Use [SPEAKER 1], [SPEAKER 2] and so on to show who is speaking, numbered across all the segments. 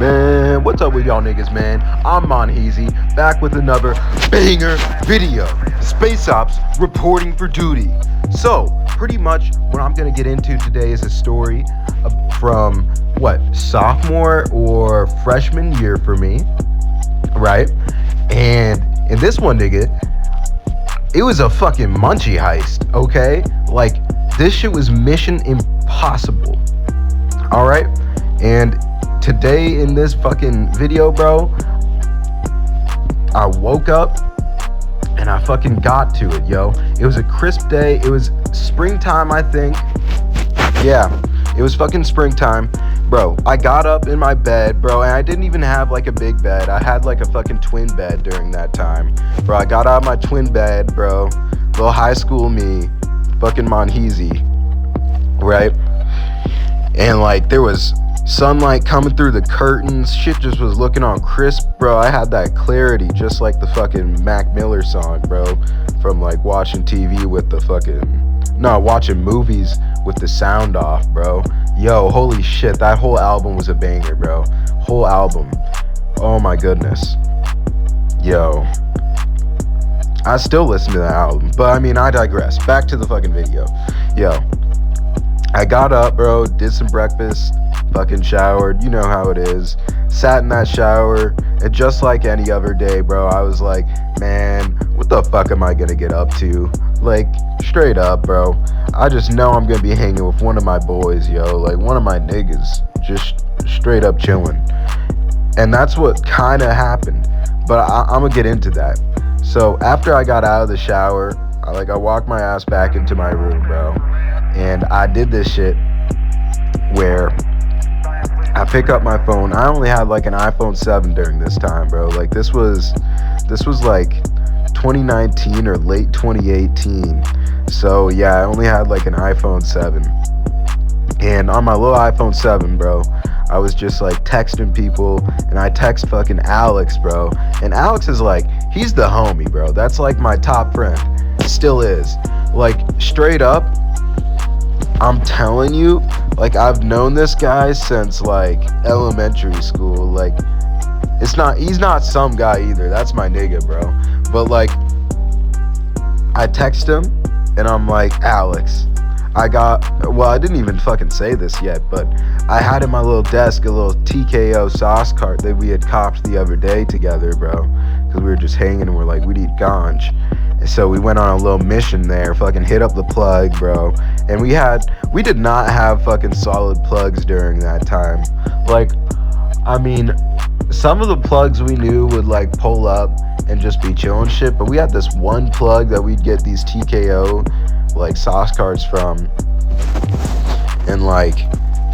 [SPEAKER 1] Man, what's up with y'all niggas, man? I'm Manheezy, back with another banger video. Space Ops reporting for duty. So, pretty much what I'm gonna get into today is a story from, sophomore or freshman year for me, right? And in this one, nigga, it was a fucking Munchie Heist, okay? Like, this shit was mission impossible, alright? And today in this fucking video, bro, I woke up and I fucking got to it, yo. It was a crisp day. It was springtime, I think. Yeah, it was fucking springtime. Bro, I got up in my bed, bro, and I didn't even have like a big bed. I had like a fucking twin bed during that time. Bro, I got out of my twin bed, bro. Little high school me, fucking Manheezy, right? And like there was sunlight coming through the curtains. Shit just was looking all crisp, bro. I had that clarity just like the fucking Mac Miller song, bro, from like watching TV with the watching movies with the sound off, bro. Yo, holy shit, that whole album was a banger, bro. Whole album. Oh my goodness. Yo, I still listen to that album, but I mean, I digress. Back to the fucking video. Yo, I got up, bro, did some breakfast, fucking showered, you know how it is. Sat in that shower, and just like any other day, bro, I was like, man, what the fuck am I gonna get up to? Like, straight up, bro, I just know I'm gonna be hanging with one of my boys, yo, like one of my niggas, just straight up chilling. And that's what kind of happened, but I'm gonna get into that. So after I got out of the shower, I walked my ass back into my room, bro, and I did this shit where I pick up my phone. I only had like an iPhone 7 during this time, bro. Like this was like 2019 or late 2018. So yeah, I only had like an iPhone 7. And on my little iPhone 7, bro, I was just like texting people, and I text fucking Alex, bro. And Alex is like, he's the homie, bro. That's like my top friend. Still is. Like straight up, I'm telling you, like I've known this guy since like elementary school. Like he's not some guy either. That's my nigga, bro. But like I text him and I'm like, Alex, I didn't even fucking say this yet, but I had in my little desk a little TKO sauce cart that we had copped the other day together, bro, because we were just hanging and we're like, we need ganj. And so we went on a little mission there, fucking hit up the plug, bro. And we did not have fucking solid plugs during that time. Like, I mean, some of the plugs we knew would like pull up and just be chilling shit, but we had this one plug that we'd get these TKO like sauce carts from. And like,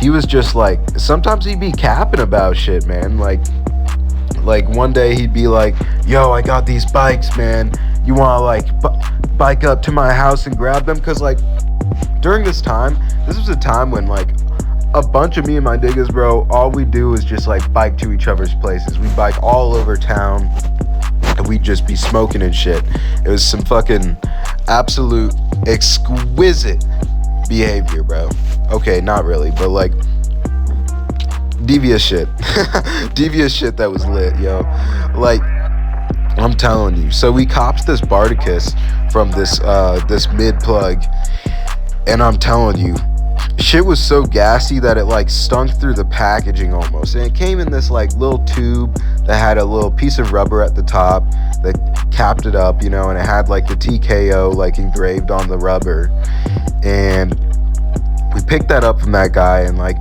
[SPEAKER 1] he was just like, sometimes he'd be capping about shit, man. Like one day he'd be like, yo, I got these bikes, man. You want to like bike up to my house and grab them? Because like during this was a time when like a bunch of me and my niggas, bro, all we do is just like bike to each other's places. We bike all over town and we'd just be smoking and shit. It was some fucking absolute exquisite behavior, bro. Okay, not really, but like devious shit. Devious shit that was lit, yo. Like, I'm telling you. So we copped this Barticus from this mid plug, and I'm telling you, shit was so gassy that it like stunk through the packaging almost. And it came in this like little tube that had a little piece of rubber at the top that capped it up, you know, and it had like the TKO like engraved on the rubber. And we picked that up from that guy, and like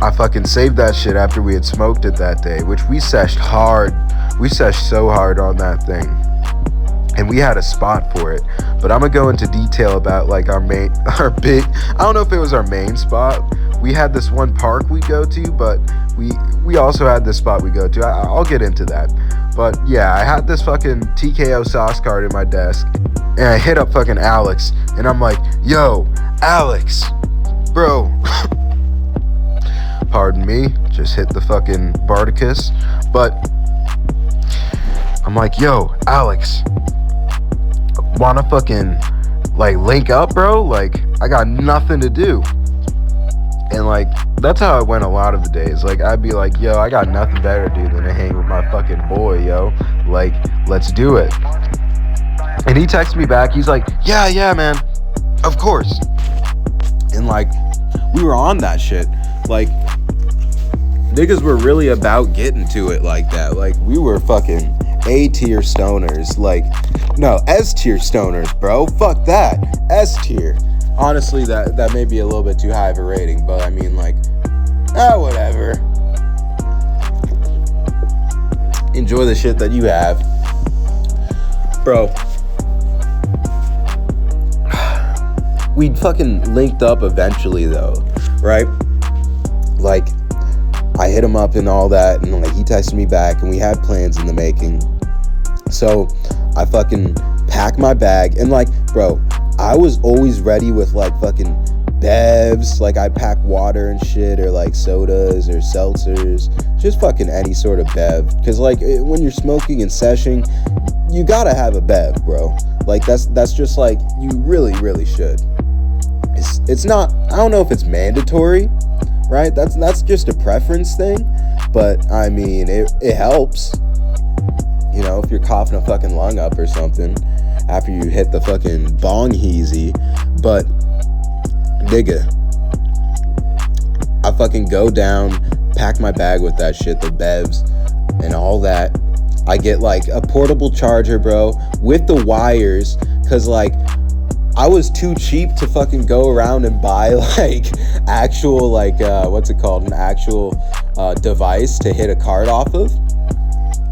[SPEAKER 1] I fucking saved that shit after we had smoked it that day, which we seshed hard. We seshed so hard on that thing, and we had a spot for it. But I'm gonna go into detail about like our big, I don't know if it was our main spot. We had this one park we go to, but we also had this spot we go to. I'll get into that. But yeah, I had this fucking TKO sauce card in my desk, and I hit up fucking Alex, and I'm like, yo, Alex, bro. Pardon me, just hit the fucking Barticus. But I'm like, yo, Alex, wanna fucking like link up, bro? Like, I got nothing to do. And like, that's how it went a lot of the days. Like, I'd be like, yo, I got nothing better to do than to hang with my fucking boy, yo. Like, let's do it. And he texted me back. He's like, yeah, man. Of course. And like, we were on that shit. Like, niggas were really about getting to it like that. Like, we were fucking A-tier stoners. Like, no, S-tier stoners, bro. Fuck that. S-tier. Honestly, that may be a little bit too high of a rating, but I mean, like, whatever. Enjoy the shit that you have. Bro. We fucking linked up eventually, though, right? Like, I hit him up and all that, and like, he texted me back, and we had plans in the making. So I fucking packed my bag, and like, bro, I was always ready with like fucking bevs. Like, I'd pack water and shit, or like sodas or seltzers, just fucking any sort of bev. Because like, when you're smoking and seshing, you gotta have a bev, bro. Like, that's just like, you really should. It's not, I don't know if it's mandatory, right? That's just a preference thing, but I mean, it helps. You know, if you're coughing a fucking lung up or something after you hit the fucking bongheezy. But nigga, I fucking go down, pack my bag with that shit, the bevs and all that. I get like a portable charger, bro, with the wires, cause like, I was too cheap to fucking go around and buy like actual like what's it called, an actual device to hit a card off of.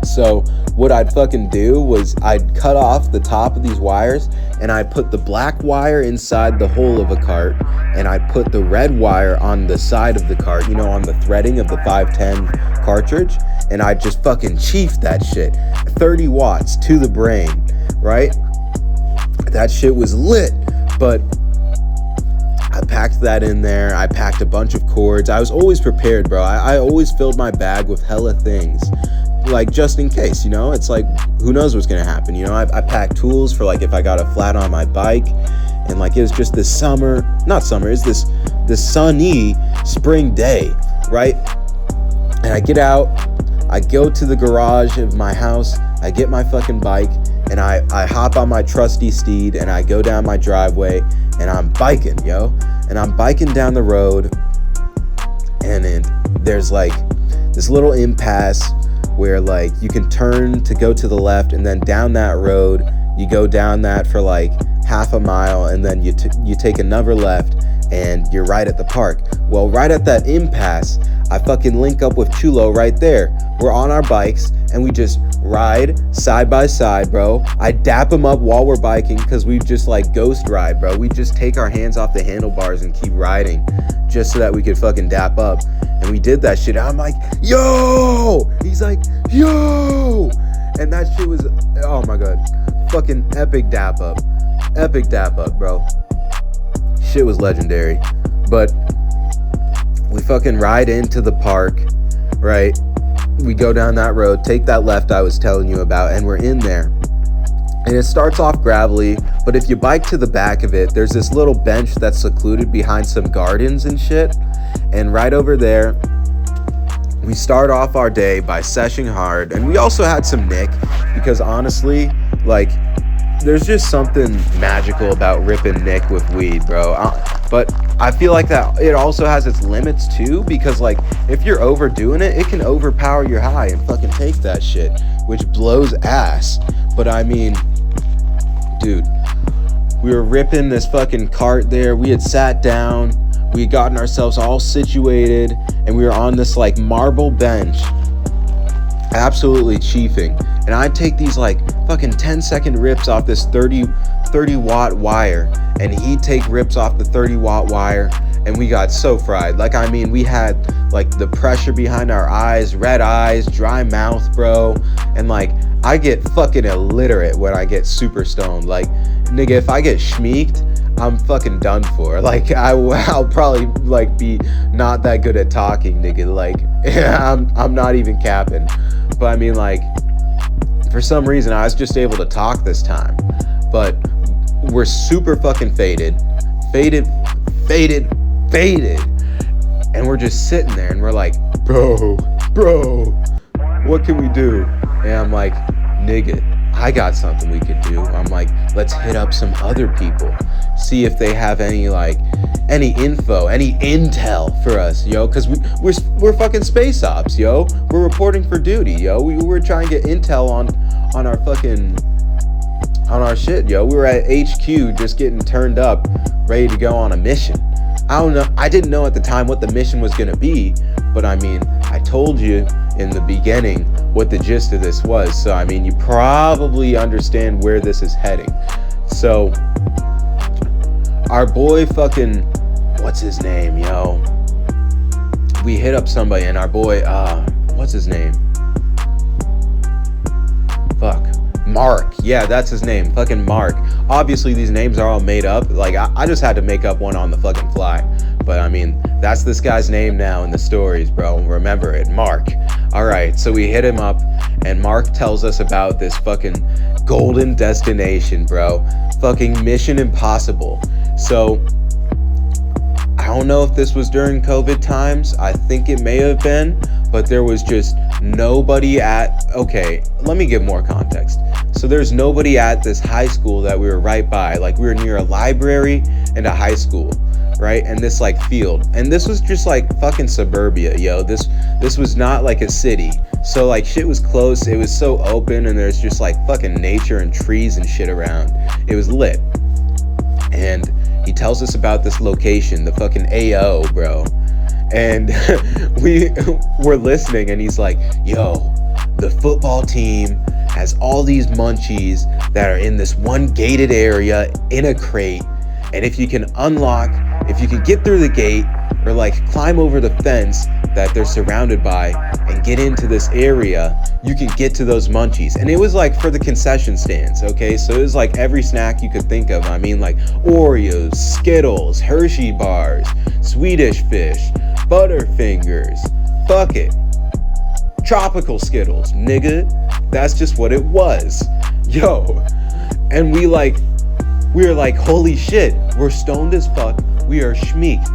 [SPEAKER 1] So what I'd fucking do was I'd cut off the top of these wires, and I put the black wire inside the hole of a cart, and I put the red wire on the side of the cart, you know, on the threading of the 510 cartridge, and I just fucking chiefed that shit. 30 watts to the brain, right? That shit was lit. But I packed that in there. I packed a bunch of cords. I was always prepared, bro. I always filled my bag with hella things, like, just in case, you know. It's like, who knows what's gonna happen, you know. I packed tools for like if I got a flat on my bike. And like, it was just this this sunny spring day, right? And I get out, I go to the garage of my house, I get my fucking bike, and I hop on my trusty steed, and I go down my driveway, and I'm biking, yo. And I'm biking down the road, and there's like this little impasse where like you can turn to go to the left, and then down that road, you go down that for like half a mile, and then you take another left, and you're right at the park. Well, right at that impasse, I fucking link up with Chulo right there. We're on our bikes, and we just ride side by side, bro. I dap him up while we're biking, because we just like ghost ride, bro. We just take our hands off the handlebars and keep riding, just so that we could fucking dap up. And we did that shit. I'm like, yo! He's like, yo! And that shit was, oh my god, fucking epic dap up. Epic dap up, bro. Shit was legendary. But we fucking ride into the park, right? We go down that road, take that left I was telling you about, and we're in there. And it starts off gravelly, but if you bike to the back of it, there's this little bench that's secluded behind some gardens and shit. And right over there, we start off our day by seshing hard. And we also had some nick, because honestly, like, there's just something magical about ripping nick with weed, bro. But I feel like that it also has its limits too, because like, if you're overdoing it, it can overpower your high and fucking take that shit, which blows ass. But I mean, dude, we were ripping this fucking cart there. We had sat down, we had gotten ourselves all situated, and we were on this like marble bench, absolutely chiefing. And I take these like fucking 10-second rips off this 30 watt wire, and he'd take rips off the 30 watt wire, and we got so fried. Like, I mean, we had like the pressure behind our eyes, red eyes, dry mouth, bro. And like, I get fucking illiterate when I get super stoned. Like, nigga, if I get schmeeked, I'm fucking done for. Like, I'll probably like be not that good at talking, nigga. Like, I'm not even capping. But I mean, like, for some reason I was just able to talk this time. But we're super fucking faded. And we're just sitting there and we're like, bro, what can we do? And I'm like, nigga, I got something we could do. I'm like, let's hit up some other people, see if they have any info, any intel for us, yo, because we're fucking space ops, yo. We're reporting for duty, yo. We were trying to get intel on our fucking, on our shit, yo. We were at HQ just getting turned up, ready to go on a mission. I don't know, I didn't know at the time what the mission was gonna be, but I mean, I told you in the beginning what the gist of this was, so I mean, you probably understand where this is heading. So our boy fucking, what's his name, yo? We hit up somebody and our boy, what's his name? Fuck. Mark. Yeah, that's his name. Fucking Mark. Obviously, these names are all made up. Like, I just had to make up one on the fucking fly. But, I mean, that's this guy's name now in the stories, bro. Remember it. Mark. Alright, so we hit him up, and Mark tells us about this fucking golden destination, bro. Fucking Mission Impossible. So, I don't know if this was during COVID times. I think it may have been. But there was just nobody at... Okay, let me give more context. So there's nobody at this high school that we were right by. Like, we were near a library and a high school, right? And this, like, field. And this was just, like, fucking suburbia, yo. This was not, like, a city. So, like, shit was close. It was so open, and there's just, like, fucking nature and trees and shit around. It was lit. And he tells us about this location, the fucking AO, bro. And we were listening, and he's like, yo, the football team has all these munchies that are in this one gated area in a crate. And if you can get through the gate or like climb over the fence that they're surrounded by and get into this area, you can get to those munchies. And it was like for the concession stands, okay? So it was like every snack you could think of. I mean, like Oreos, Skittles, Hershey bars, Swedish Fish, Butterfingers, fuck it, tropical Skittles, nigga. That's just what it was, yo. And we were like, holy shit, we're stoned as fuck. We are schmeeked,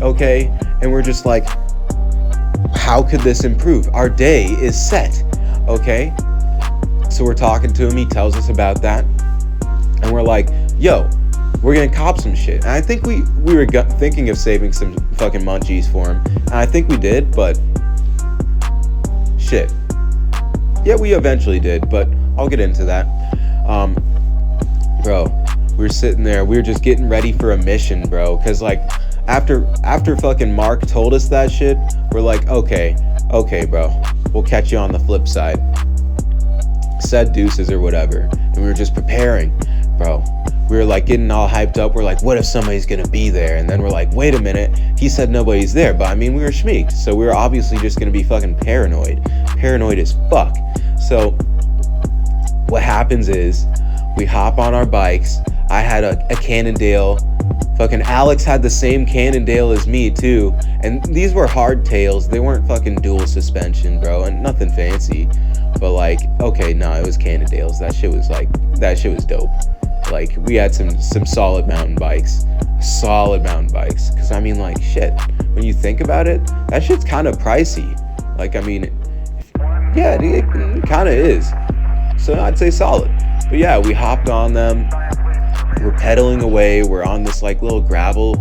[SPEAKER 1] okay? And we're just like, how could this improve? Our day is set, okay? So we're talking to him, he tells us about that. And we're like, yo, we're gonna cop some shit. And I think we were thinking of saving some fucking munchies for him. And I think we did, but shit. Yeah, we eventually did, but I'll get into that. Bro, we were sitting there, we were just getting ready for a mission, bro. Cause like, after fucking Mark told us that shit, we're like, okay, bro, we'll catch you on the flip side. Said deuces or whatever. And we were just preparing, bro. We were like getting all hyped up. We're like, what if somebody's gonna be there? And then we're like, wait a minute, he said nobody's there. But I mean, we were schmeeked, so we were obviously just gonna be fucking paranoid as fuck. So what happens is we hop on our bikes. I had a Cannondale. Fucking Alex had the same Cannondale as me too. And these were hardtails. They weren't fucking dual suspension, bro, and nothing fancy. But like, okay, no, it was Cannondales. That shit was dope. Like, we had some solid mountain bikes. Cause I mean, like, shit, when you think about it, that shit's kind of pricey. Like, I mean, yeah, it kind of is. So I'd say solid. But yeah, we hopped on them. We're pedaling away. We're on this like little gravel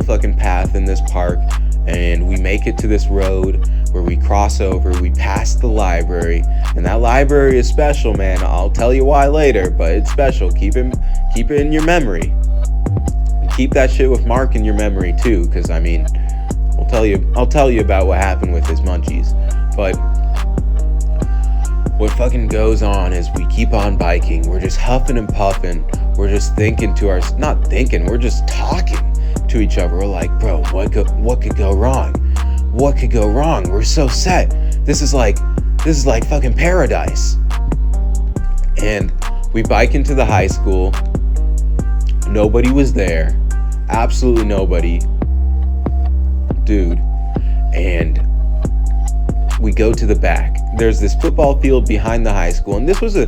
[SPEAKER 1] fucking path in this park. And we make it to this road where we cross over. We pass the library. And that library is special, man. I'll tell you why later, but it's special. Keep it in your memory. Keep that shit with Mark in your memory too, because I mean, I'll tell you about what happened with his munchies. But what fucking goes on is we keep on biking. We're just huffing and puffing. We're just we're just talking to each other. We're like, bro, what could go wrong? What could go wrong? We're so set. This is like fucking paradise. And we bike into the high school. Nobody was there. Absolutely nobody. Dude. And we go to the back. There's this football field behind the high school. And this was a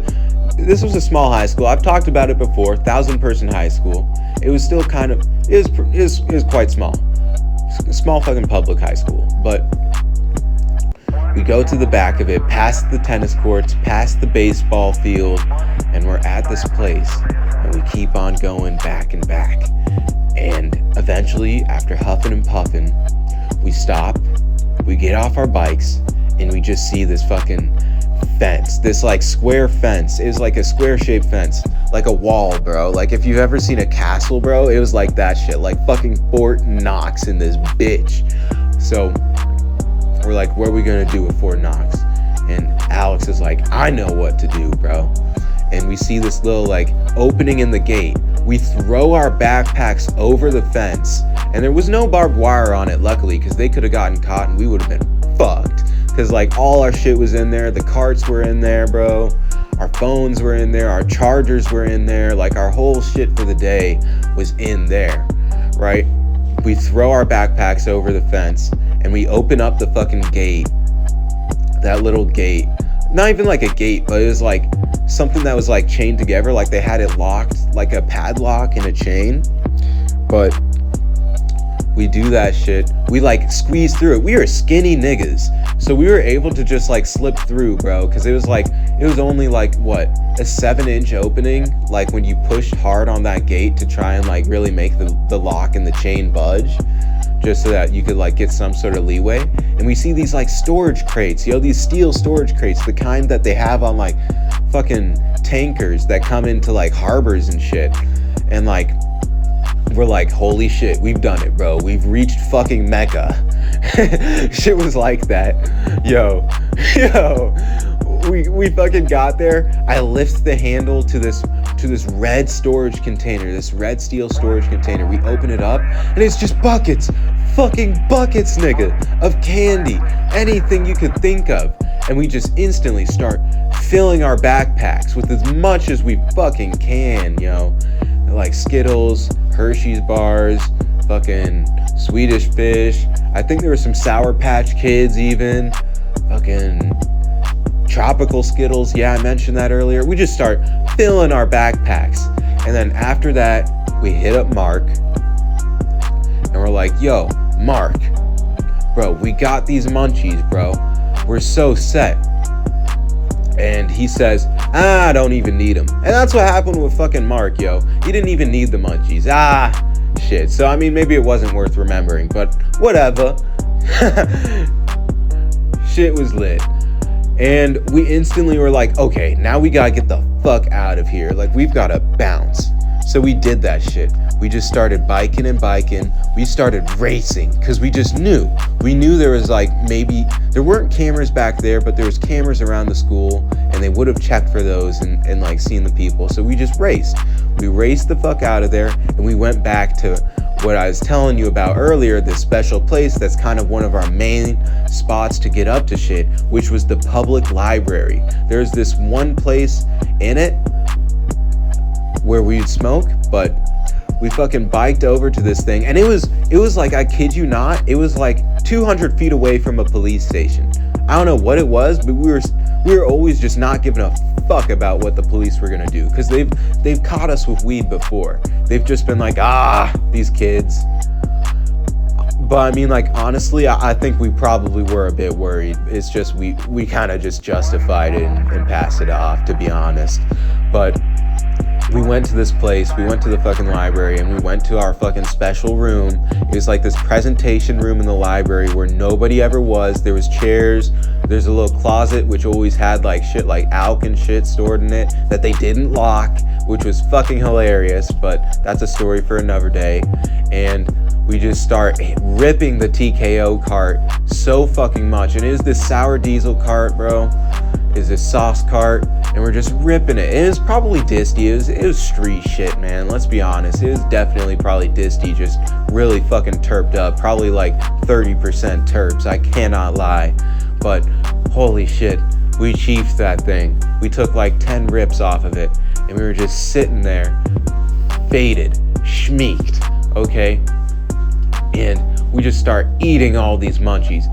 [SPEAKER 2] this was a small high school. I've talked about it before. 1,000-person high school. It was still kind of, it was quite small. Small fucking public high school. But we go to the back of it, past the tennis courts, past the baseball field, and we're at this place. And we keep on going back and back. And eventually, after huffing and puffing, we stop, we get off our bikes, and we just see this fucking fence, this like square fence. It was like a square shaped fence, like a wall, bro. Like if you've ever seen a castle, bro, it was like that shit, like fucking Fort Knox in this bitch. So we're like, what are we gonna do with Fort Knox? And Alex is like, I know what to do, bro. And we see this little like opening in the gate. We throw our backpacks over the fence, and there was no barbed wire on it, luckily, because they could have gotten caught and we would have been fucked. Because like all our shit was in there, the carts were in there, bro. Our phones were in there, our chargers were in there, like our whole shit for the day was in there, right? We throw our backpacks over the fence and we open up the fucking gate, that little gate. Not even like a gate, but it was like something that was like chained together, like they had it locked, like a padlock and a chain. But we do that shit. We like squeeze through it. We were skinny niggas, so we were able to just like slip through, bro, because it was only like what, a 7-inch opening, like when you pushed hard on that gate to try and like really make the lock and the chain budge, just so that you could like get some sort of leeway. And we see these like storage crates, these steel storage crates, the kind that they have on like fucking tankers that come into like harbors and shit. And like we're like, holy shit, we've done it, bro. We've reached fucking Mecca. Shit was like that. Yo, we fucking got there. I lift the handle to this red storage container, this red steel storage container. We open it up and it's just buckets, fucking buckets, nigga, of candy, anything you could think of. And we just instantly start filling our backpacks with as much as we fucking can, yo. Like Skittles, Hershey's bars, fucking Swedish Fish. I think there were some Sour Patch Kids even. Fucking tropical Skittles. Yeah, I mentioned that earlier. We just start filling our backpacks. And then after that, we hit up Mark. And we're like, yo, Mark, bro, we got these munchies, bro. We're so set. And he says, I don't even need them. And that's what happened with fucking Mark, yo. He didn't even need the munchies. Shit. So, I mean, maybe it wasn't worth remembering, but whatever. Shit was lit. And we instantly were like, okay, now we gotta get the fuck out of here. Like, we've gotta bounce. So we did that shit. We just started biking and biking. We started racing because we just knew. We knew there was like, maybe, there weren't cameras back there, but there was cameras around the school and they would have checked for those and like seen the people. So we just raced. We raced the fuck out of there and we went back to what I was telling you about earlier, this special place that's kind of one of our main spots to get up to shit, which was the public library. There's this one place in it where we'd smoke, but we fucking biked over to this thing and it was like, I kid you not, it was like 200 feet away from a police station. I don't know what it was, but we were always just not giving a fuck about what the police were gonna do, because they've caught us with weed before. They've just been like, these kids. But I mean, like, honestly, I think we probably were a bit worried. It's just we kind of just justified it and passed it off, to be honest. But we went to this place, we went to the fucking library, and we went to our fucking special room. It was like this presentation room in the library where nobody ever was. There was chairs, there's a little closet which always had like shit like alk and shit stored in it that they didn't lock, which was fucking hilarious, but that's a story for another day. And we just start ripping the TKO cart so fucking much. And it is this sour diesel cart, bro. Is this sauce cart, and we're just ripping it. It was probably disty. It was street shit, man. Let's be honest. It was definitely probably disty, just really fucking terped up. Probably like 30% terps. I cannot lie. But holy shit, we chiefed that thing. We took like 10 rips off of it, and we were just sitting there, faded, schmeeked, okay? And we just start eating all these munchies,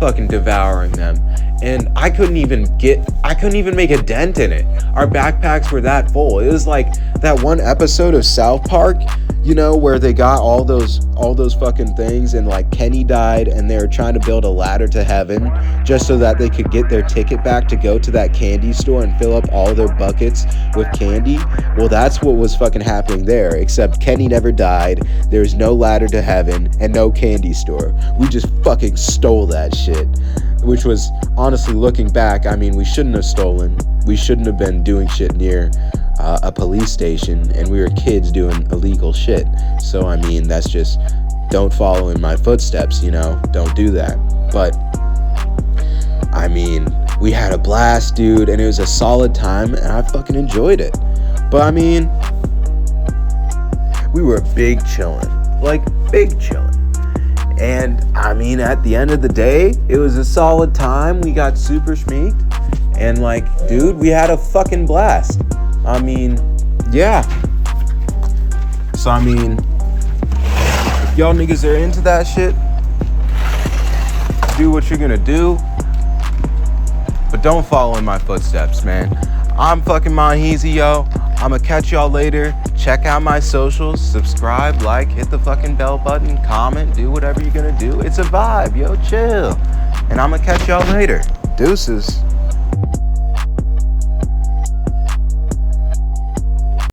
[SPEAKER 2] fucking devouring them. And I couldn't even make a dent in it. Our backpacks were that full. It was like that one episode of South Park, you know, where they got all those fucking things, and like Kenny died and they were trying to build a ladder to heaven just so that they could get their ticket back to go to that candy store and fill up all their buckets with candy. Well, that's what was fucking happening there, except Kenny never died, there's no ladder to heaven, and no candy store. We just fucking stole that shit. Which was, honestly, looking back, I mean, we shouldn't have stolen. We shouldn't have been doing shit near a police station, and we were kids doing illegal shit. So, I mean, that's just, don't follow in my footsteps, you know? Don't do that. But, I mean, we had a blast, dude, and it was a solid time, and I fucking enjoyed it. But, I mean, we were big chillin'. Like, big chillin'. And, I mean, at the end of the day, it was a solid time. We got super schmeeked. And, like, dude, we had a fucking blast. I mean, yeah. So, I mean, if y'all niggas are into that shit, do what you're gonna do. But don't follow in my footsteps, man. I'm fucking Manheezy, yo. I'ma catch y'all later. Check out my socials. Subscribe, like, hit the fucking bell button, comment, do whatever you're gonna do. It's a vibe, yo. Chill. And I'ma catch y'all later. Deuces.